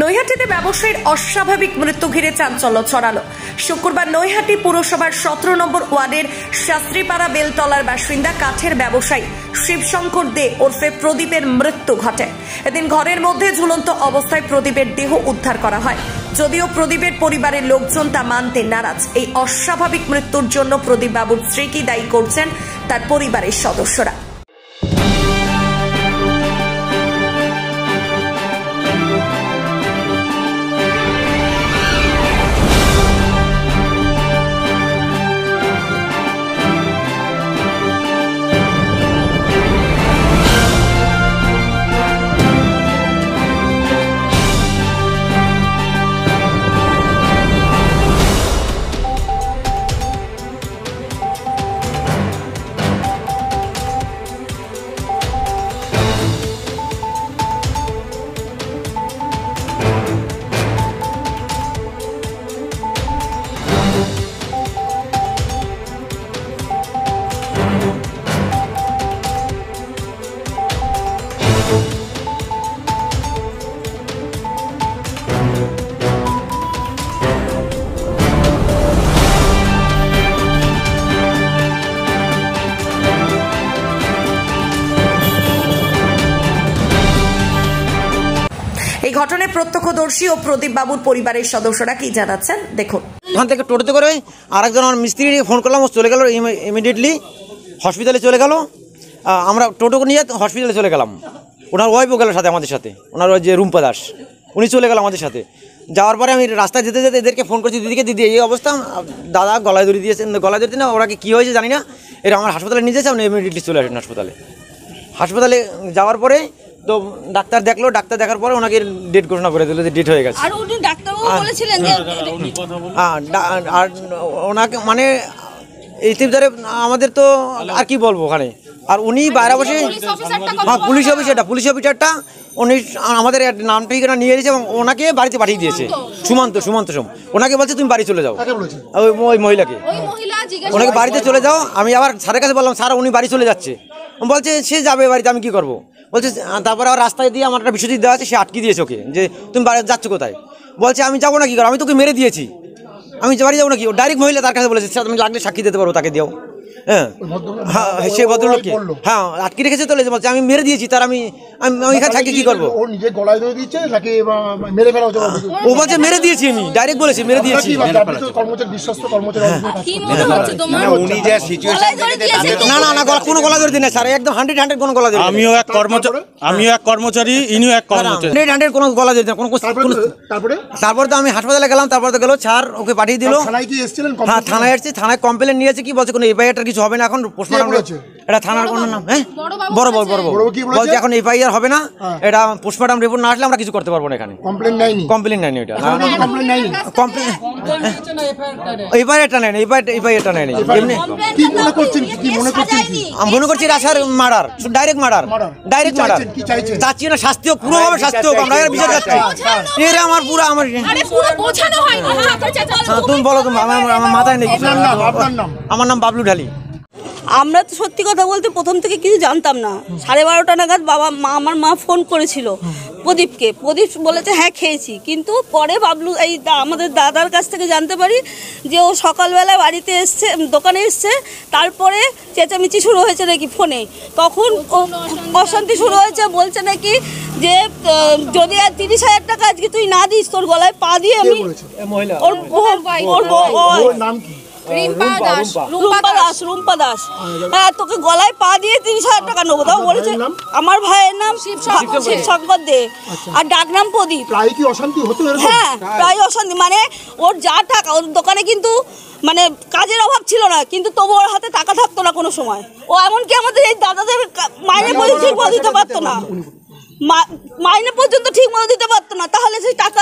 নৈহাটিতে ব্যবসায়ীর অস্বাভাবিক মৃত্যু ঘিরে চাঞ্চল্য ছড়ালো। শুক্রবার নৈহাটি পুরসভার 17 নম্বর ওয়ার্ডের শাস্ত্রীপাড়া বেলতলার বাসিন্দা কাঠের ব্যবসায়ী শিবশঙ্কর দে ওরফে প্রদীপের মৃত্যু ঘটে। এদিন ঘরের মধ্যে ঝুলন্ত অবস্থায় প্রদীপের দেহ উদ্ধার করা হয়। যদিও প্রদীপের পরিবারের লোকজন তা মানতে নারাজ। এই অস্বাভাবিক মৃত্যুর জন্য প্রদীপ বাবুর স্ত্রীকে দায়ী করছেন তার পরিবারের সদস্যরা। এই ঘটনায় প্রত্যক্ষদর্শী ও প্রদীপ বাবুর পরিবারের সদস্যরা কি জানাচ্ছেন দেখুন। ওখান থেকে টোটোতে করে আরেকজন আমার মিস্ত্রি ফোন করলাম, ও চলে গেল ইমিডিয়েটলি হসপিটালে চলে গেল। আমরা টোটো নিয়ে হসপিটালে চলে গেলাম। ওনার ওয়াইফও গেল সাথে, আমাদের সাথে। ওনার ওই যে রুম্পা দাস, উনি চলে গেল আমাদের সাথে। যাওয়ার পরে আমি রাস্তায় যেতে যেতে এদেরকে ফোন করছি, দিদিকে, দিদি এই অবস্থা, দাদা গলায় দড়ি দিয়েছেন, গলায় দড়ি না, ওরা কী হয়েছে জানি না, এরা আমার হাসপাতালে নিয়ে যাচ্ছে। আপনি ইমিডিয়েটলি চলে আসেন হাসপাতালে যাওয়ার পরে তো ডাক্তার দেখলো, ডাক্তার দেখার পরে ওনাকে ডেট ঘোষণা করে দিল যে ডেট হয়ে গেছে। আর উনি ডাক্তারবাবু বলেছিলেন যে আর ওনাকে মানে এই ধরে আমাদের তো আর কি বলবো ওখানে। আর উনি বাইরে বসে, হ্যাঁ পুলিশ অফিসারটা উনি আমাদের নাম ঠিকানা নিয়ে এসেছে এবং ওনাকে বাড়িতে পাঠিয়ে দিয়েছে। সুমন্ত সোম ওনাকে বলছে তুমি বাড়ি চলে যাও, ওই মহিলাকে, ওনাকে বাড়িতে চলে যাও। আমি আবার স্যারের কাছে বললাম, স্যার উনি বাড়ি চলে যাচ্ছে। বলছে সে যাবে বাড়িতে, আমি কি করবো? বলছে তারপরে আবার রাস্তায় দিয়ে আমার একটা বিশ্বজিৎ দেওয়া আছে, সে আটকে দিয়েছে ওকে, যে তুমি বাড়ি যাচ্ছ কোথায়? বলছে আমি যাবো না, কি করো, আমি তোকে মেরে দিয়েছি, আমি বাড়ি যাবো না কি? ডাইরেক্ট মহিলা তার কাছে বলেছে, তুমি লাগলে সাক্ষী দিতে পারবো, তাকে দিও। হ্যাঁ সে ভদ্রলোককে হ্যাঁ আটকে রেখেছে, তো বলছে আমি মেরে দিয়েছি, তার আমি এখানে থাকি কি করবো? ও বলছে মেরে দিয়েছি, আমি ডাইরেক্ট বলেছি মেরে দিয়েছি। না না না, কোনো গলা ধরে দিন না স্যার, একদম 100 কোনো গলা ধরে। আমিও এক কর্মচারী, ইনিও এক কর্মচারী, 100 কোনো গলা ধরে কোনো। তারপর তো আমি হাসপাতালে গেলাম, তারপর তো গেল স্যার, ওকে পাঠিয়ে দিল। হ্যাঁ থানায় এসেছি, থানায় কমপ্লেন নিয়েছে, কি বলছে কোনো এফআইআর কিছু হবে না এখন, পোস্টমর্টম। এটা থানার কোনো নাম, হ্যাঁ বড় বলছে এখন এফআইআর হবে না, এটা পোস্টমর্টম রিপোর্ট না আসলে আমরা কিছু করতে পারবো না এখানে। কমপ্লেন নেয়নি এটা, এফআইআরটা নেয়নি, এফআইআরটা নেয়নি। আমি মনে করছি রাশার মার্ডার, ডাইরেক্ট মার্ডার। চাচ্ছি না শাস্তি হোক, পুরোভাবে শাস্তি হোক, আমরা বিচার চাচ্ছি। এরা আমার পুরো আমার তুমি বলো, তুমি আমার মাথায় নেই। আমার নাম বাবলু ঢালি। আমরা তো সত্যি কথা বলতে প্রথম থেকে কিছু জানতাম না। 12:30 নাগাদ আমার মা ফোন করেছিল প্রদীপকে। প্রদীপ বলেছে হ্যাঁ খেয়েছি, কিন্তু পরে বাবলু এই আমাদের দাদার কাছ থেকে জানতে পারি যে ও সকালবেলা বাড়িতে এসছে, দোকানে এসছে, তারপরে চেঁচামেচি শুরু হয়েছে নাকি ফোনে, তখন অশান্তি শুরু হয়েছে। বলছে নাকি যে যদি আর 30,000 টাকা আজকে তুই না দিস, তোর গলায় পা দিয়ে আমি রুম্পা দাস, হ্যাঁ তোকে গলায় পা দিয়ে 30,000 টাকা নেবো। তাও বলেছে আমার ভাইয়ের নাম শিবশঙ্কর দে, আর ডাক নাম প্রদীপ। হ্যাঁ প্রায় অশান্তি, মানে ওর যা টাকা, ওর দোকানে কিন্তু মানে কাজের অভাব ছিল না, কিন্তু তবু ওর হাতে টাকা থাকতো না কোনো সময়। ও এমনকি আমাদের এই দাদাদের মাইনে পর্যন্ত ঠিক মতো দিতে পারতো না, মাইনে পর্যন্ত ঠিক মতো দিতে পারতো না। তাহলে সেই টাকা,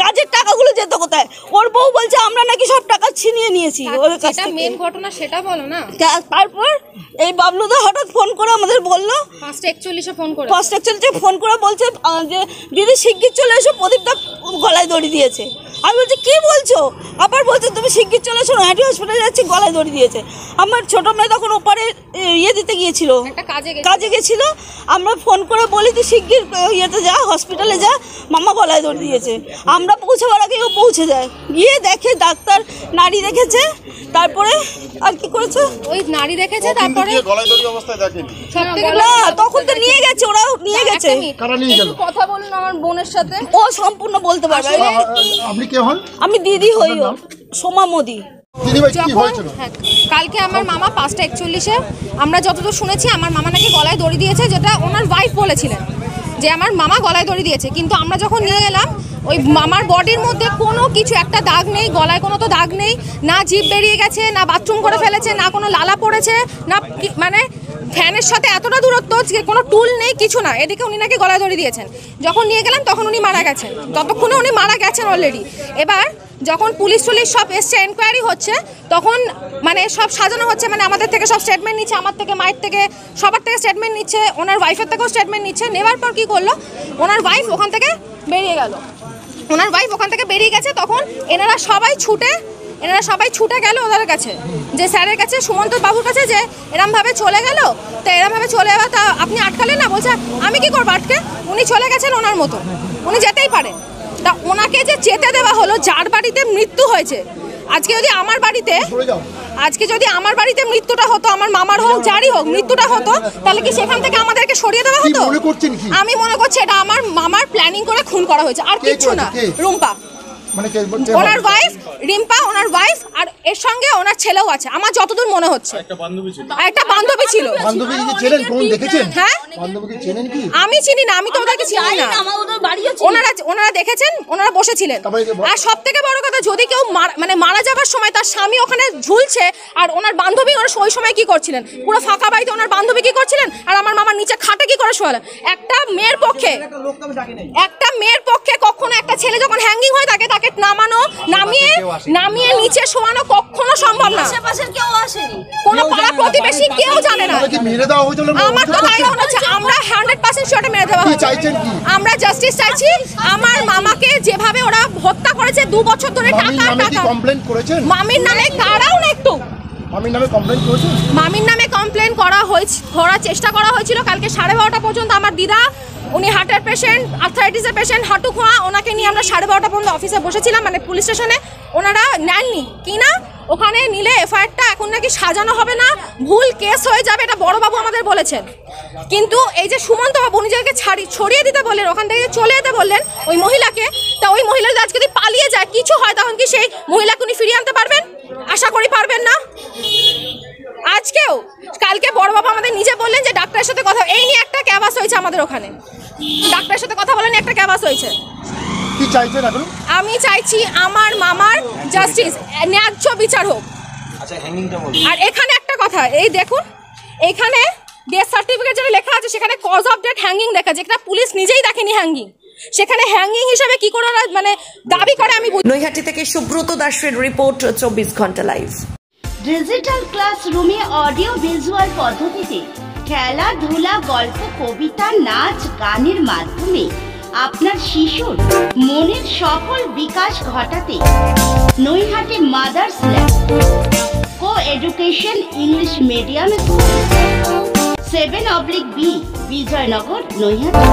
কাজের টাকাগুলো যেত কোথায়? ওর বউ বলছে আমরা নাকি সব টাকা ছিনিয়ে নিয়েছি ওর কাছ থেকে। মেন ঘটনা সেটা বলো না। তারপর এই বাবলুদা হঠাৎ ফোন করে আমাদের বললো, 1:41 ফোন করে বলছে যে দিদি শিগগির চলে এসো, প্রদীপটা গলায় দড়ি দিয়েছে। আমি বলছি কি বলছো, আবার বলছে তুমি শিগগির চলে এসো, নৈহাটি হসপিটালে যাচ্ছি, গলায় দড়ি দিয়েছে। আমার ছোট মেয়ে তখন ওপারে ইয়ে দিতে গিয়েছিল, কাজে গেছিল। আমরা ফোন করে বলি তুই শিগগির ইয়েতে যা, হসপিটালে যা, মামা গলায় দড়ি দিয়েছে। আমরা পৌঁছাবার আগে ও পৌঁছে যায়, গিয়ে দেখে ডাক্তার নাড়ি দেখেছে, তারপরে আর কি করেছে ওই নাড়ি দেখেছে, তারপরে গলায় দড়ি অবস্থায় দেখেনি না, তখন তো নিয়ে গেছে, ওরাও নিয়ে গেছে। কথা বলুন আমার বোনের সাথে, ও সম্পূর্ণ বলতে পারবে। আপনি কে হন? আমি দিদি হই, সোমা মোদি। কালকে আমার মামা 5:41-এ, আমরা যতদূর শুনেছি আমার মামা নাকি গলায় দড়ি দিয়েছে, যেটা ওনার ওয়াইফ বলেছিলেন যে আমার মামা গলায় দড়ি দিয়েছে। কিন্তু আমরা যখন নিয়ে গেলাম ওই মামার বডির মধ্যে কোনো কিছু একটা দাগ নেই, গলায় কোনো তো দাগ নেই, না জিভ বেরিয়ে গেছে, না বাথরুম করে ফেলেছে, না কোনো লালা পড়েছে, না মানে ফ্যানের সাথে এতটা দূরত্ব যে কোনো টুল নেই, কিছু না। এদিকে উনি নাকি গলায় দড়ি দিয়েছেন। যখন নিয়ে গেলাম তখন উনি মারা গেছেন, ততক্ষণে উনি মারা গেছেন অলরেডি। এবার যখন পুলিশ সব এসছে, এনকোয়ারি হচ্ছে, তখন মানে সব সাজানো হচ্ছে, মানে আমাদের থেকে সব স্টেটমেন্ট নিচ্ছে, আমার থেকে, মায়ের থেকে, সবার থেকে স্টেটমেন্ট নিচ্ছে, ওনার ওয়াইফের থেকেও স্টেটমেন্ট নিচ্ছে। নেওয়ার পর কী করলো, ওনার ওয়াইফ ওখান থেকে বেরিয়ে গেছে। তখন এনারা সবাই ছুটে গেল ওদের কাছে, যে স্যারের কাছে, সুমন্ত বাবুর কাছে, যে এরমভাবে চলে গেল। তো এরমভাবে চলে যাওয়া, তা আপনি আটকালেন না? বলছে আমি কি করবো আটকে, উনি চলে গেছেন ওনার মতো, উনি যেতেই পারেন। তা ওনাকে যে যেতে দেওয়া হলো, যার বাড়িতে মৃত্যু হয়েছে, আজকে যদি আমার বাড়িতে মৃত্যুটা হতো, আমার মামার হোক, যারই হোক, মৃত্যুটা হতো, তাহলে কি সেখান থেকে আমাদেরকে সরিয়ে দেওয়া হতো? আমি মনে করছি এটা আমার মামার প্ল্যানিং করে খুন করা হয়েছে, আর কিছু না। রুম্পা ওনার ওয়াইফ, রিম্পা ওনার ওয়াইফ, আর এর সঙ্গে ওনার ছেলেও আছে আমার যতদূর মনে হচ্ছে। একটা বান্ধবী ছিল। হ্যাঁ, আমি চিনি না, আমি তো ওদেরকে চিনি না। ওনারা দেখেছেন, ওনারা বসেছিলেন। আর সব থেকে বড় কথা, যদি কেউ মানে মারা যাবার সময় তার স্বামী ওখানে ঝুলছে, আর ওনার বান্ধবী ওই সময় কি করছিলেন, পুরো ফাঁকা বাড়িতে ওনার বান্ধবী কি করছিলেন, আর আমার মামার নিচে খাটে কি করে শোয়ালেন? একটা মেয়ের পক্ষে কখনো একটা ছেলে যখন হ্যাঙ্গিং হয় তাকে নামিয়ে নিচে শোয়ানো কখনো সম্ভব না। কোনো পাড়া প্রতিবেশী কেউ জানে না। আমার তো তাই মনে হচ্ছে, আমরা 100% শিওর মেরে দেওয়া হয়েছে। আমরা জাস্টিস চাইছি। আমার মামাকে যেভাবে ওরা হত্যা করেছে, 2 বছর ধরে টাকা মামির নামে, তারাও না একটু মামির নামে কমপ্লেন করার চেষ্টা করা হয়েছিল। কালকে 12:30 পর্যন্ত আমার দিদা, উনি হার্টের পেশেন্ট, আর্থারাইটিসের পেশেন্ট, হাঁটু খোঁয়া, ওনাকে নিয়ে আমরা 12:30 পর্যন্ত অফিসে বসেছিলাম, মানে পুলিশ স্টেশনে। ওনারা নেননি কিনা, ওখানে নিলে এফআইআরটা এখন নাকি সাজানো হবে না, ভুল কেস হয়ে যাবে, এটা বড়বাবু আমাদের বলেছেন। কিন্তু এই যে সুমন্ত বাবু উনি যাকে ছড়িয়ে দিতে বললেন, ওখান থেকে চলে যেতে বললেন ওই মহিলাকে, তা ওই মহিলা আজকে যদি পালিয়ে যায়, কিছু হয়, তখন কি সেই মহিলাকে উনি ফিরিয়ে আনতে পারবেন? আশা করি পারবেন না। আজকেও, কালকে বড়বাবু আমাদের নিজে বললেন যে ডাক্তারের সাথে কথা, এই নিয়ে একটা ক্যাবাস হয়েছে আমাদের ওখানে, ডাক্তারের সাথে কথা বলেন, একটা ক্যাবাস হয়েছে। আমি চাইছি আমার মামার জাস্টিস, ন্যায্য বিচার হোক। আর এখানে একটা কথা, এই দেখুন, এখানে ডেথ সার্টিফিকেট যেটা লেখা আছে, সেখানে কজ অফ ডেথ হ্যাঙ্গিং লেখা, যেটা পুলিশ নিজেই দেখেনি হ্যাঙ্গিং, সেখানে হ্যাঙ্গিং হিসেবে কি করে মানে দাবি করে আমি। নৈহাটি থেকে সুব্রত দাসের রিপোর্ট, 24 ঘন্টা লাইভ। ডিজিটাল ক্লাসরুমে অডিও ভিজুয়াল পদ্ধতিতে খেলাধুলা, গল্প, কবিতা, নাচ, গানের মাধ্যমে আপনার শিশুর মনের সকল বিকাশ ঘটাতে Naihati mothers lab co education English medium school, 7/B, Bijoynagar, Naihati.